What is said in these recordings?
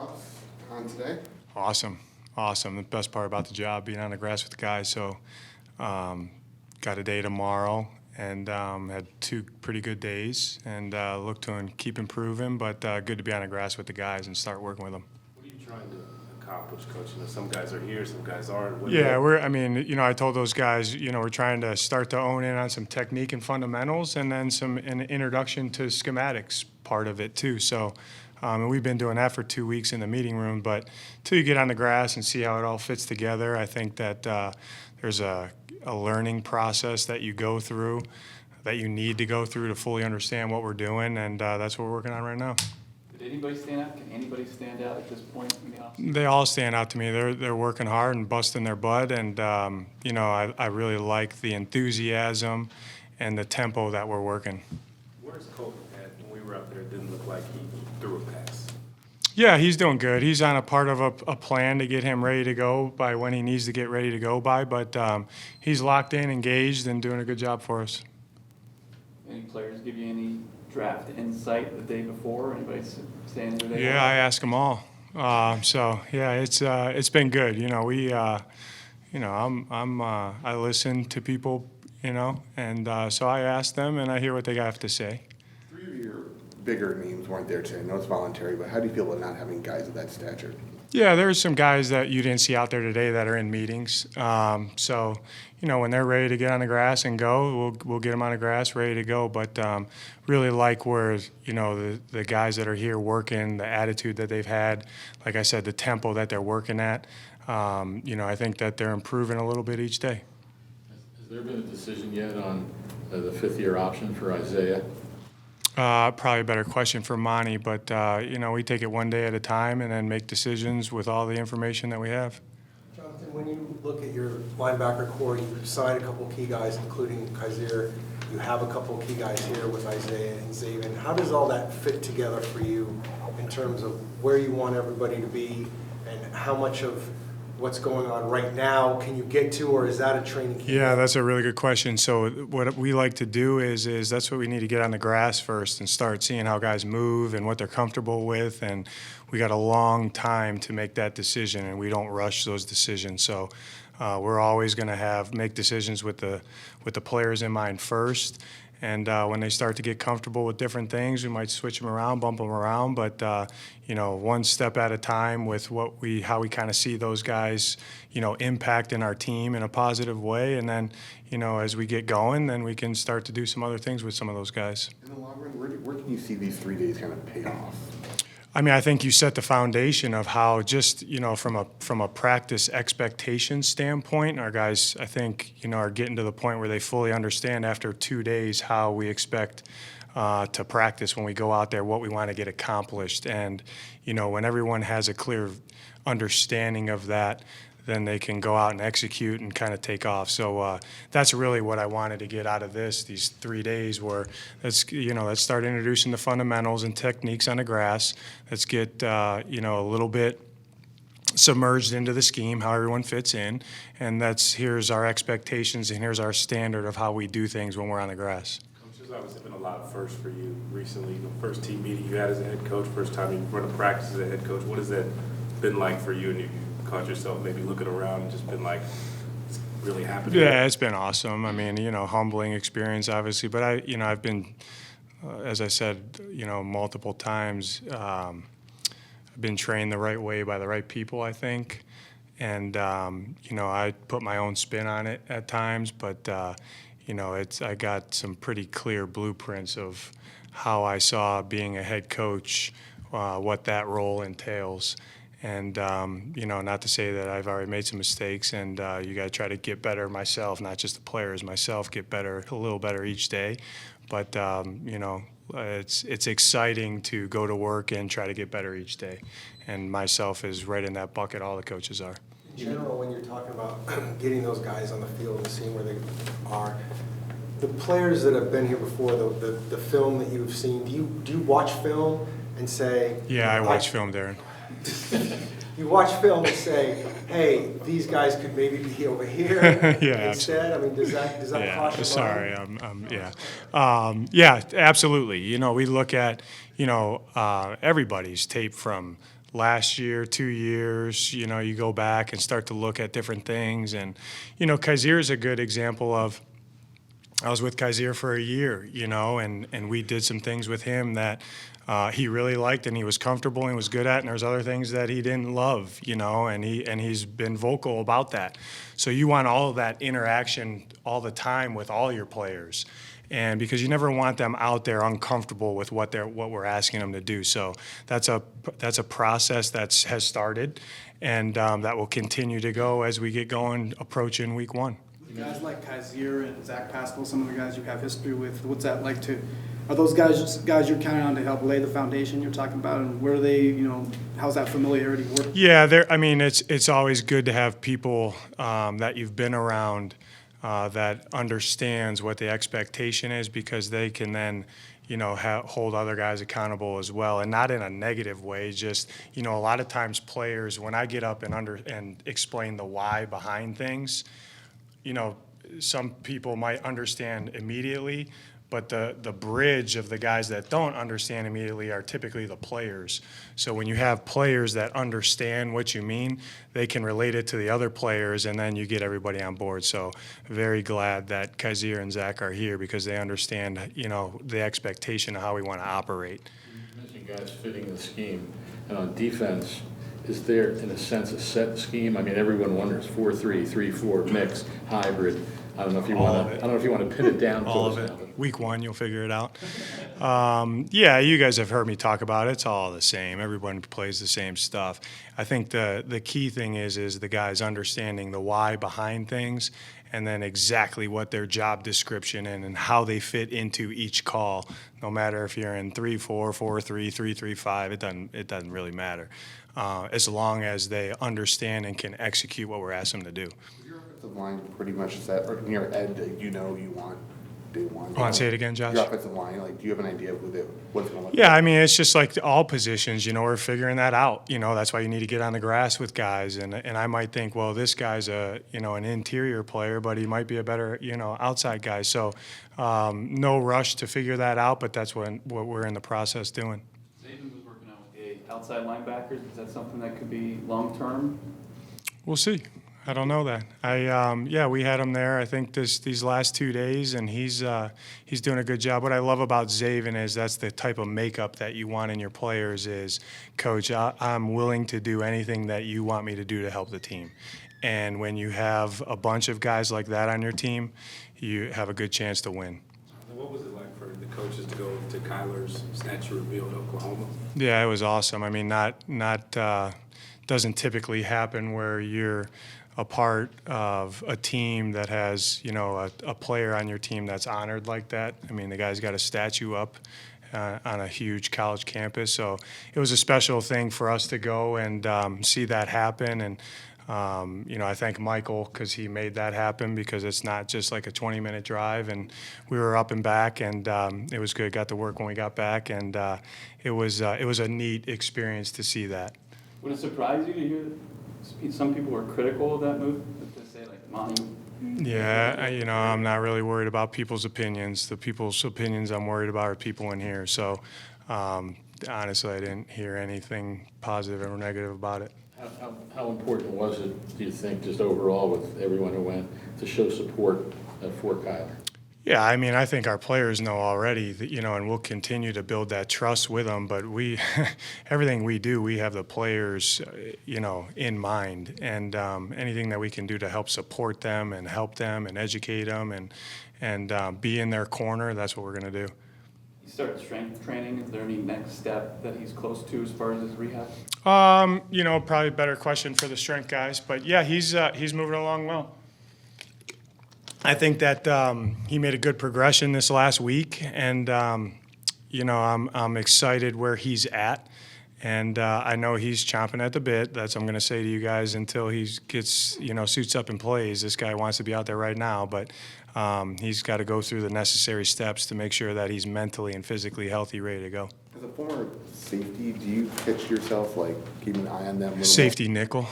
thoughts on today? Awesome. The best part about the job, being on the grass with the guys. So, got a day tomorrow and had 2 pretty good days and look to keep improving, but good to be on the grass with the guys and start working with them. What are you trying to accomplish, Coach? You know, some guys are here, some guys aren't. I told those guys, we're trying to start to own in on some technique and fundamentals and then an introduction to schematics part of it too. So, and we've been doing that for 2 weeks in the meeting room, but till you get on the grass and see how it all fits together, I think that there's a learning process that you go through, that you need to go through to fully understand what we're doing, and that's what we're working on right now. Did anybody stand out? Can anybody stand out at this point in the offseason? They all stand out to me. They're working hard and busting their butt, and I really like the enthusiasm and the tempo that we're working. Where's Coach at? When we were up there, it didn't look like he threw a pass. Yeah, he's doing good. He's on a part of a plan to get him ready to go by when he needs to get ready to go by, but he's locked in, engaged, and doing a good job for us. Any players give you any draft insight the day before? Anybody saying who they are? Yeah, I ask them all. It's been good. I listen to people, and so I ask them and I hear what they have to say. 3 of your bigger names weren't there today. I know it's voluntary, but how do you feel about not having guys of that stature? Yeah, there's some guys that you didn't see out there today that are in meetings. When they're ready to get on the grass and go, we'll get them on the grass, ready to go. But really like where, the guys that are here working, the attitude that they've had, like I said, the tempo that they're working at, I think that they're improving a little bit each day. Has there been a decision yet on the fifth-year option for Isaiah? Probably a better question for Monty, but, we take it one day at a time and then make decisions with all the information that we have. Jonathan, when you look at your linebacker core, you've signed a couple key guys, including Kaiser. You have a couple key guys here with Isaiah and Zaven. How does all that fit together for you in terms of where you want everybody to be and how much of what's going on right now can you get to, or is that a training camp? Yeah, that's a really good question. So what we like to do is that's what we need to get on the grass first and start seeing how guys move and what they're comfortable with. And we got a long time to make that decision, and we don't rush those decisions. So we're always going to make decisions with the players in mind first. And when they start to get comfortable with different things, we might switch them around, bump them around. But one step at a time with how we kind of see those guys, impacting our team in a positive way. And then, as we get going, then we can start to do some other things with some of those guys. In the long run, where can you see these 3 days kind of pay off? I think you set the foundation of how just, from a practice expectation standpoint, our guys, I think, are getting to the point where they fully understand after 2 days how we expect to practice when we go out there, what we want to get accomplished. And, when everyone has a clear understanding of that, then they can go out and execute and kind of take off. So that's really what I wanted to get out of these 3 days where let's start introducing the fundamentals and techniques on the grass. Let's get, a little bit submerged into the scheme, how everyone fits in. And here's our expectations and here's our standard of how we do things when we're on the grass. Coach, there's obviously been a lot of firsts for you recently. The first team meeting you had as a head coach, first time you run a practice as a head coach. What has that been like for you? And you caught yourself maybe looking around and just been like, it's really happening? Yeah, it's been awesome. Humbling experience, obviously. But I've been, as I said, multiple times, I've been trained the right way by the right people, I think. And, I put my own spin on it at times. But, I got some pretty clear blueprints of how I saw being a head coach, what that role entails. And, not to say that I've already made some mistakes, and you got to try to get better myself, not just the players, myself, get better, a little better each day. But, it's exciting to go to work and try to get better each day. And myself is right in that bucket, all the coaches are. In general, when you're talking about getting those guys on the field and seeing where they are, the players that have been here before, the film that you've seen, do you watch film and say... Yeah, I watch film, Darren. You watch film and say, hey, these guys could maybe be over here instead? Absolutely. Does that cross your Sorry, mind? yeah, absolutely. We look at, everybody's tape from last year, 2 years, you know, you go back and start to look at different things. And, you know, Kaiser is a good example of, I was with Kaiser for a year, you know, and we did some things with him that he really liked and he was comfortable and was good at, and there's other things that he didn't love, you know, and he's been vocal about that. So you want all of that interaction all the time with all your players, and because you never want them out there uncomfortable with what we're asking them to do. So that's a process has started, and that will continue to go as we get going approaching week 1. With guys like Kaiser and Zach Pascal, some of the guys you have history with, what's that like are those guys you're counting on to help lay the foundation you're talking about, and where do they, you know, how's that familiarity work? Yeah, I mean, it's always good to have people that you've been around that understands what the expectation is, because they can then, you know, hold other guys accountable as well, and not in a negative way. Just, you know, a lot of times players, when I get up and explain the why behind things, you know, some people might understand immediately, but the bridge of the guys that don't understand immediately are typically the players. So when you have players that understand what you mean, they can relate it to the other players, and then you get everybody on board. So very glad that Kaiser and Zach are here, because they understand, you know, the expectation of how we want to operate. You mentioned guys fitting the scheme, and on defense, is there, in a sense, a set scheme? I mean, everyone wonders 4-3, 3-4, mix, hybrid. I don't know if you want to pin it down. All of it. Week 1, you'll figure it out. Yeah, you guys have heard me talk about it. It's all the same. Everyone plays the same stuff. I think the key thing is the guys understanding the why behind things, and then exactly what their job description and how they fit into each call. No matter if you're in 3-4, 4-3, 3-3-5, it doesn't really matter, as long as they understand and can execute what we're asking them to do. Your offensive line pretty much set, or in your head, that you know you want day one. Want to say it again, Josh? Your offensive line, like, do you have an idea of what it's going to look Yeah, I mean, it's just like all positions, you know, we're figuring that out. You know, that's why you need to get on the grass with guys. And I might think, well, this guy's an interior player, but he might be a better, you know, outside guy. So no rush to figure that out, but that's what we're in the process doing. Zayden was working out with the outside linebackers. Is that something that could be long-term? We'll see. I don't know that. We had him there, I think, these last 2 days, and he's doing a good job. What I love about Zaven is that's the type of makeup that you want in your players is, Coach, I'm willing to do anything that you want me to do to help the team. And when you have a bunch of guys like that on your team, you have a good chance to win. What was it like for the coaches to go to Kyler's statue reveal in Oklahoma? Yeah, it was awesome. I mean, not doesn't typically happen where you're a part of a team that has, you know, a player on your team that's honored like that. I mean, the guy's got a statue up on a huge college campus. So it was a special thing for us to go and see that happen. And, you know, I thank Michael because he made that happen, because it's not just like a 20-minute drive. And we were up and back, and it was good. Got to work when we got back, and it was a neat experience to see that. Would it surprise you to hear some people were critical of that move? To say, like, Monty? Yeah, you know, I'm not really worried about people's opinions. The people's opinions I'm worried about are people in here. So, honestly, I didn't hear anything positive or negative about it. How important was it, do you think, just overall with everyone who went, to show support for Kyler? Yeah, I mean, I think our players know already that, you know, and we'll continue to build that trust with them. But everything we do, we have the players, you know, in mind, and anything that we can do to help support them and help them and educate them and be in their corner, that's what we're going to do. He started strength training. Is there any next step that he's close to as far as his rehab? You know, probably a better question for the strength guys. But yeah, he's moving along well. I think that he made a good progression this last week, and you know, I'm excited where he's at, and I know he's chomping at the bit. That's what I'm going to say to you guys until he gets, you know, suits up and plays. This guy wants to be out there right now, but he's got to go through the necessary steps to make sure that he's mentally and physically healthy, ready to go. As a former safety, do you catch yourself, like, keeping an eye on them? Safety nickel.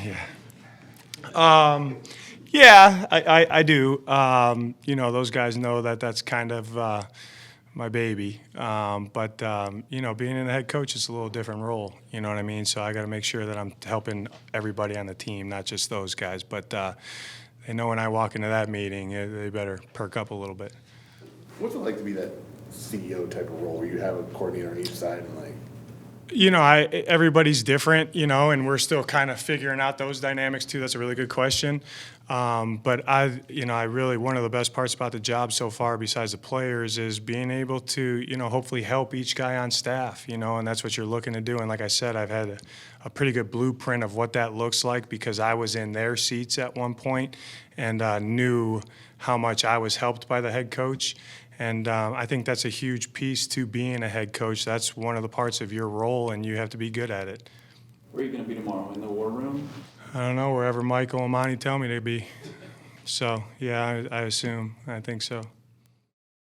Yeah. Yeah, I do. You know, those guys know that that's kind of my baby. You know, being a head coach is a little different role. You know what I mean? So I got to make sure that I'm helping everybody on the team, not just those guys. But they know when I walk into that meeting, they better perk up a little bit. What's it like to be that CEO type of role where you have a coordinator on each side and like? You know, everybody's different, you know, and we're still kind of figuring out those dynamics too. That's a really good question. But I really, one of the best parts about the job so far, besides the players, is being able to, you know, hopefully help each guy on staff, you know, and that's what you're looking to do. And like I said, I've had a pretty good blueprint of what that looks like because I was in their seats at one point and knew how much I was helped by the head coach. And I think that's a huge piece to being a head coach. That's one of the parts of your role, and you have to be good at it. Where are you going to be tomorrow? In the war room? I don't know, wherever Michael and Monty tell me to be. So, yeah, I assume. I think so.